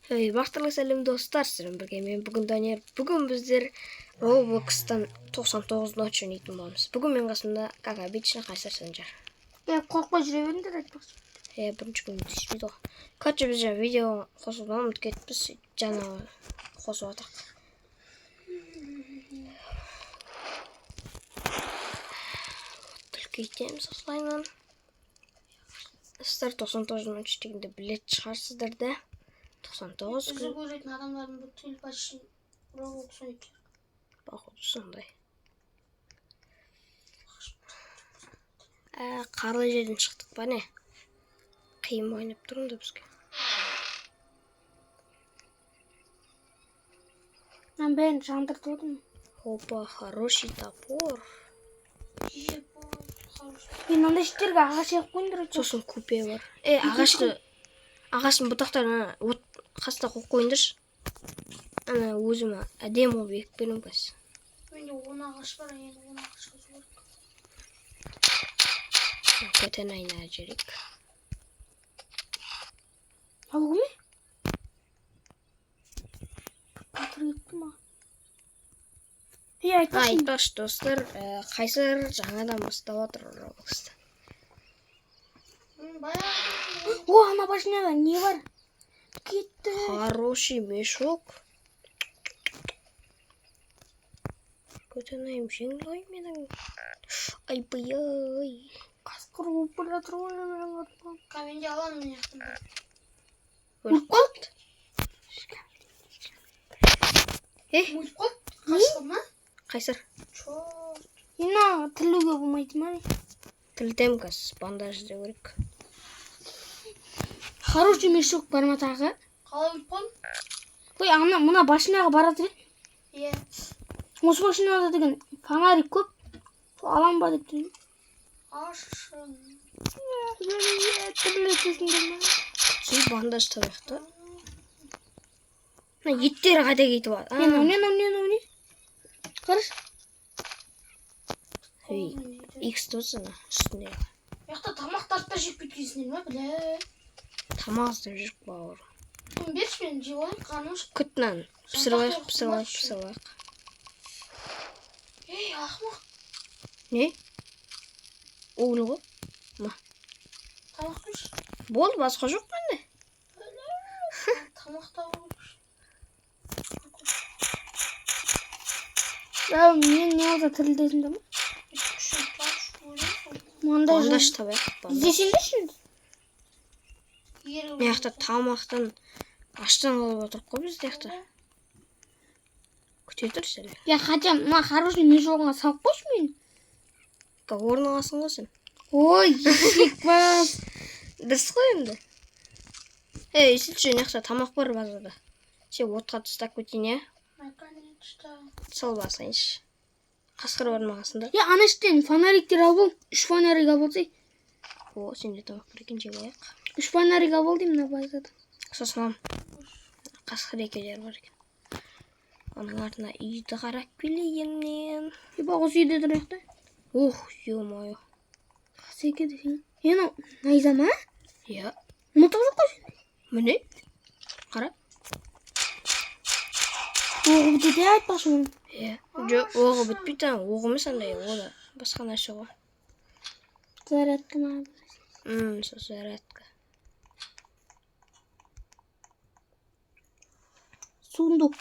Бақтырлық сәлем достар, сіздермен бірге мен бүгін Данияр. Бүгін біздер Roblox'тан 99 ночь ойнайтын боламыз. Бүгін мен қасымда, как обычно, Қайсар Санжар. Қорқпай жүре беріңдер айтпақшы. Бірінші күн түспейді ғой. Короче, біз жаңа видео қосудан ұмытып кетіппіз. Жаңа қосып атақ. Түлкі етеміз осылайынан. Сіздер 99 ночь дегенде білет шығарсыздар да. 99 Үзі көретін адамдардың бұл телефон үшін Roblox ойнайды. Походу сондай. Қарлы жерден шықтық па не? Қиын ойнап тұрмын бізге. Мен бәрін жандырды отырмын. Опа, хороший топор. Мен андай жерге ағаш егіп қойыңдар. Сосын купе бар. Ағаштың бұтақтарын от қасына қойып қойыңдаршы. Ана өзіме әдемі болып екіп берем қазір. Менде 10 ағаш бар, енді 10 ағаш қосу керек. Көтен айна жүрек. Ал көме? Қатыр кетті ма? Айтпақшы достар, Қайсар жаңадан бастап отыр Roblox'та. О, ана башняда не бар? Кетті. Хороший мешок. Көтенайым жеңіл ғой менің. Айпай-ай. Қасқыр болып бір жатыр ғой. Каменде аламын мен яқтында. Өліп қалды. Өліп қалды? Қасқыр ма? Қайсар. Ена тілуге болмайды ма? Тілдем қазір, бандаж іздеу керек. Хороший мешок бар ма тағы? Қалай өліп қалды? Ой, ана мына башынаға барады еді. Иә. Осы башынада деген фонарик көп. Алам ба деп тұрмын. Ашын. Түрлетесіңдер ма? Сүй бандаж табақты. Еттері қайда кетіп бар. Өне. Қараш. Икс досына үстінде. Яқта тамақтарды да жеп кеткенсіңдер ма, біле? Тамақ іздеп жүрік бауыр. Берші мен жеп алайын, қарным шық. Күтінен пісіріп. Ей, ақымақ. Не? Оғылы ғой? Ма? Тамақ берші. Болды, басқа жоқ менде. Тамақ та болып. Мен не алда тірілдесіңді ма? Бандаж табайық. Іздесеңдерші? Яқта тамақтан аштан қалып отырып қой біз яқта. Күте тұр сәлі. Я хотя мына хороший мешогыңа салып қойшы мені. Орналасың ғой сен. Ой, ешек бас. Дұрыс қой енді. Есілші яқта тамақ бар базада. Сен отқа тұстап кетейін, сал басайыншы. Қасқыр бар мағасында. Я ана іштен фонариктер алып, 3 фонарик алып алсай. О, сенде тамақ бар екен, жеп алайық. 3 фонарик алып ал деймін базада. Сосын қасқыр екелер бар екен. Оның артына үйді қарап келейін мен. Бақ осы үйде тұр еқті. Ё-моё. Қасы екеді сен. Ена, найза ма? Иә. Мұтық жоқ қой сен. Міне? Қара. Оғы бітеді айтпақшы оны. Иә. Оғы бітпейді, оғымыз андай, ода басқа нәрсе ғой. Зарядка ма? Сол зарядка. Сундук.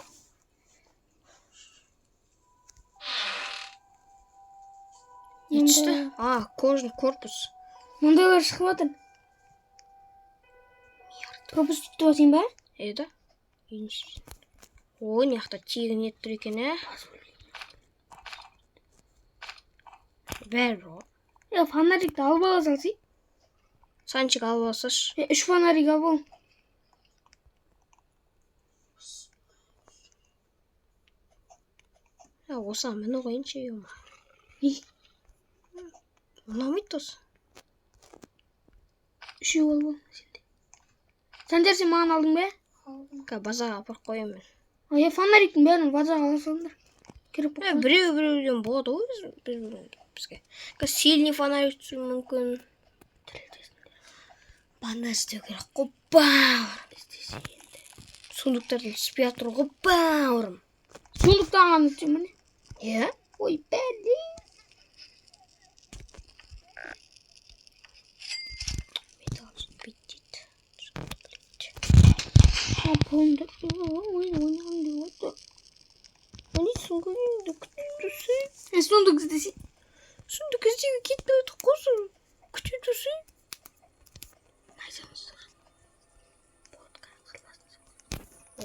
Не түсті? Кожный корпус. Мұндайлар шығып отыр. Корпус түтті басың ба? Да. О, неқта тегін еттір екен, Бәрі ғой. Фонарикті алып ала салсай. Санчик алып алсаш. 3 фонарик алып ал. Осы мені қойыншы, ема. Ұнамайды осы. 3 алып ал. Санжар сен маған алдың ба? Алдым. Базаға апарып қоямын. Фонариктің бәрін базаға ала салыңдар. Біреу-біреуден болады ғой бізге. Сильный фонарик түсу мүмкін. Бандаж істеу керек қой. сундуктардан түспей жатыр ғой бауырым. Сундуктан ғана түсем міне. Иә? Ой, бәле. Апамды ойнаған деп отыр. Сундук іздесей. Сундук іздесе. Сундук іздеуге кетпей отыр қосын. Күте тұрсың.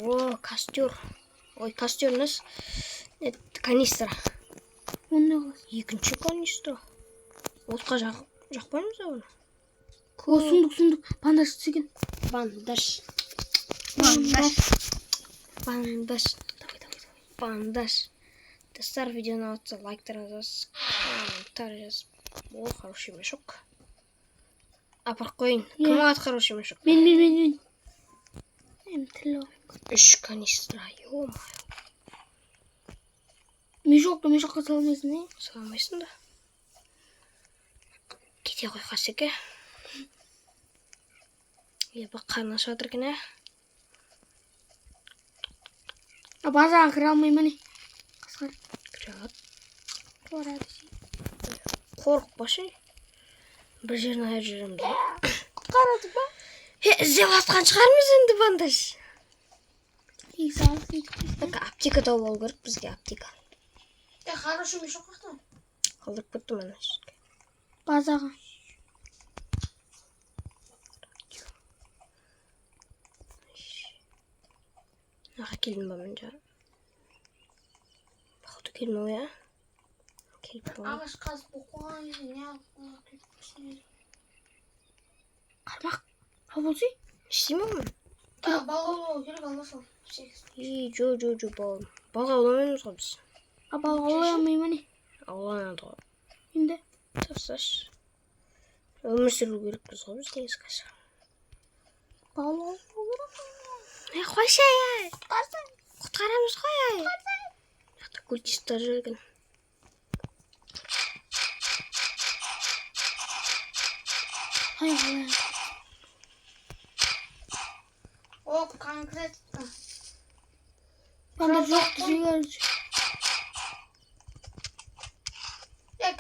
О, костер. Ой, костер емес. Канистра. Оны қыласың. Екінші канистра. Отқа жақпаймыз ба оны? О, сундук. Бандаж істеген. Бандаж. Бандаж. Достар, видеоны ұнатса лайктар жазасыз, комментарий жазып. О, хороший мешок. Апарып қойын. Кім алады хороший мешок? Мен. Тілі. 3 канистра. Ё-моё. Мешокқа салмайсың, не? Салмайсың да. Кете қой қасеке. Ебі қарны ашып жатыр екен, Базаға кіре алмаймын, не? Қасқар. Кіре алады. Барады. Қорықпашы. Бір жерін аяп жүреміз. Құтқарады ба? Іздеп атқан шығармыз енді бандаж. Аптека тауып алу керек бізге, аптека. Хороший мешок қақта. Қалдырып кеттім ана. Базаға. Наға келдім ба мен жа. Бақыты келмеу, я? Келіп бау. Ағаш қазып оқыған езін, не? Қармақ. Болсы? Істейме мен? Балға болу керек, алмасал. Жо, бауым. Балға оламаймыз ғой біз. Балға оламаймын, не? Ауланады ғой. Енді? Тасташ. Өмір сүру керекпіз ғой біз негізі қазір. Балға болу керек. Қойшай, құтқарамыз қой. Жақта культистер жүрген. О, конкретно. Банда жоқ жіберді.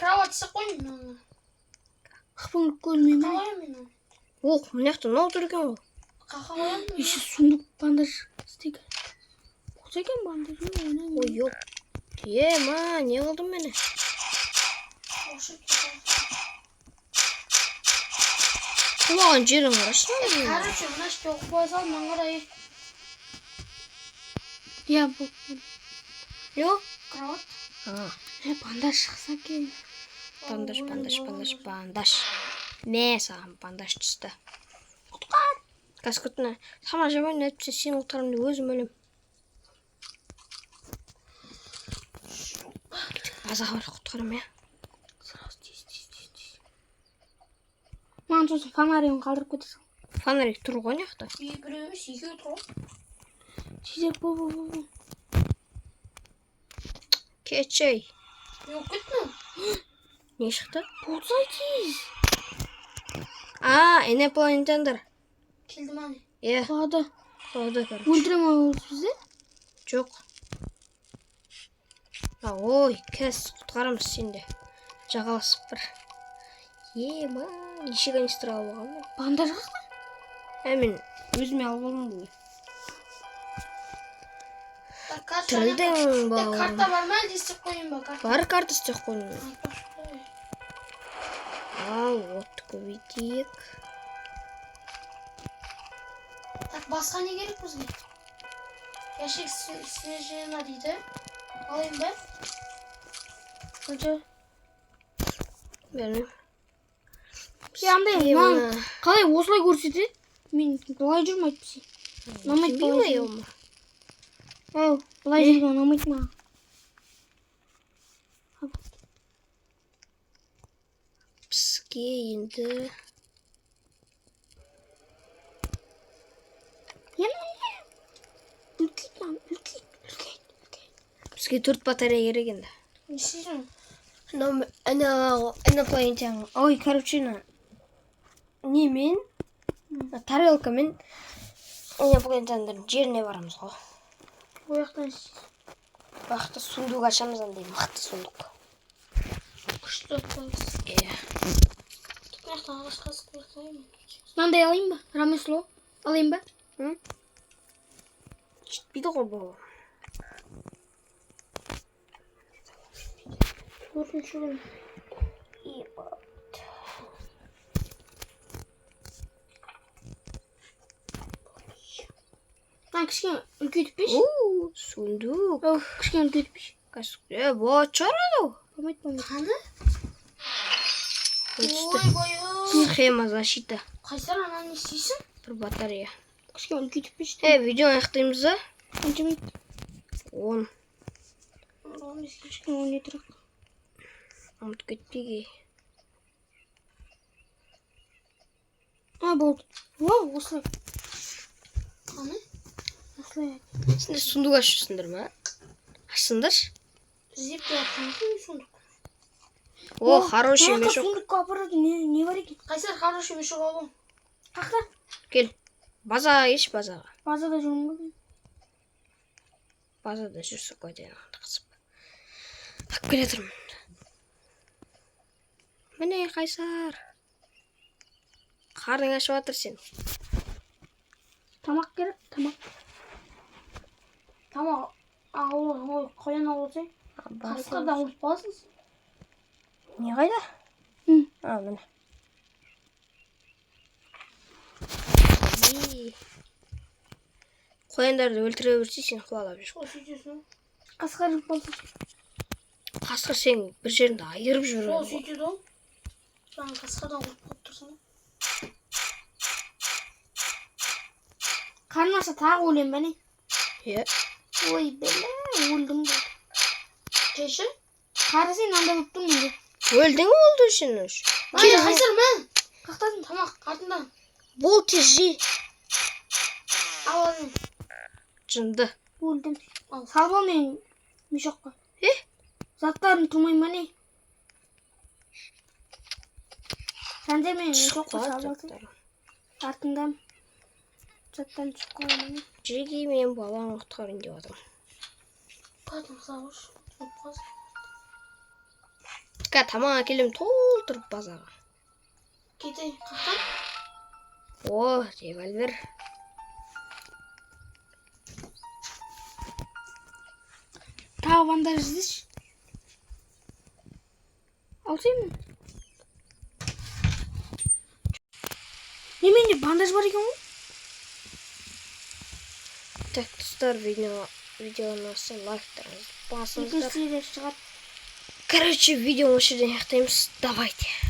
Кровать қойын оны. Қыпыңды көрмеймін. Қалай мен? Оқ, мына жақта мынау тұр екен ғой. Қақалайын. Еще сундук бандаж істеген. Қоса екен бандаж. Ой, жоқ. Ма, не қылдым мені? Құлаған жерің қарашы. Короче, мына іште оқып қоя сал, мен қарай. Я бұл. Жоқ? Кровать. Бандаж шықса екен. Бандаж. Мә, саған бандаж түсті. Құтқар. Каскотына. Сама жаман әйтпесе сен ұлтарымды өзім өлім. Базаға бар құтқарым, я? Маған сосын фонаригін қалдырып кетесің. Фонарик тұр ғой неқта? Біреу емес, екеу тұр ғой. Тезек бол. Кетшей. Жоқ, кетті. Не шықты? Болсай тез. Инопланетяндар. Келді ма не? Е. Қалады. Қалады, Өлтірем ау бізді? Жоқ. Ой, кәс құтқарамыз сенде. Жағаласып бір. Ма, неше канистра алып алған ба? Бандаж қақта? Мен өзіме алып алдым ғой. Тірілдің ба? Карта бар ма, әлде істеп қойын ба? Бар карта істеп қойын. Отты көбейтейік. Басқа не керек бізге? Яшек свежена дейді. Алайын ба? Қанша? Бермейм. Андай, қалай осылай көрсетеді? Мен бұлай жүрмайды бізге. Намайды бұлай жүрмейді. Бұлай жүрген намайды ма? Бізге енді... Бізге 4 батарея керек енді. Не істейсің? Инопланетян. Ой, короче, немен, тарелкамен Міне бұл ентендердің жеріне барамыз ғой. Бұл жақтан Бақытты сундук ашамыз андай мықты сундук. күшті атпаймыз. Иә. Мына жақтан ағаш қазып қойсайын. Мынандай алайын ба? Рамесло алайын ба? Жетпейді ғой бұл. Төртінші күн. Кішкене үлкейтіп беш. Сундук. Кішкене үлкейтіп беш. Бұл чорады. Болмайды. Қаны? Схема защита. Қайсар ана не істейсің? Бір батарея. Кішкене үлкейтіп беш. Видео аяқтаймыз да? Қанша минут? 10. 15 кішкене 17 тұрақ. Ұмыт кетпеге. Болды. Осылай. Қаны? Осылай. Сендер сундук ашырсыңдар ма? Ашсыңдар? Іздеп жатқансың сундук. Хороший мешок. Сундукқа апарады не бар екен? Қайсар хороший мешок алу. Қақта? Кел. Базаға еш базаға. Базада жүрмін ғой. Базада жүрсі қойдайын қызып. Ақ келе тұрмын. Міне Қайсар. Қарның ашып атыр сен. Тамақ керек, тамақ. Тамақ ауыр, қоян ауырсай. Қасқырдан ұрып қаласыз. Не қайда? Міне. Қояндарды өлтіре берсе сен қуалап жүр. Қасқыр ұрып қаласыз. Қасқыр сен бір жерінде айырып жүр. Ол сөйтеді ол. Жаңа қасқырдан ұрып қалып тұрсың. Қарнаса тағы өлем бәне. Ой, бәлі, өлдім бұл. Жайшы? Қары сен анда болып тұрмын де. Өлдің олды үшін үш. Қайсар мән? Қақтадың тамақ артында. Бол тез жи. Аладың. Жынды. Өлдім. Салып ал мен мешокқа. Заттарын тұрмай мәне. Сәнде мен мешокқа салып алсың. Артында заттан түсіп қаламын. Жеге мен баланы құтқарайын деп жатырмын. Қадым сауыш. Тамақ әкелем толтырып базаға. Кетей, қақтан? Револьвер. Тағы бандаж іздеші. Алсайын мен. Неменде бандаж бар екен ғой? Так, достар, видеоны лайктарыңызды басыңыздар. Екінші серия шығады. Короче, видео осы жерден аяқтаймыз. Давайте.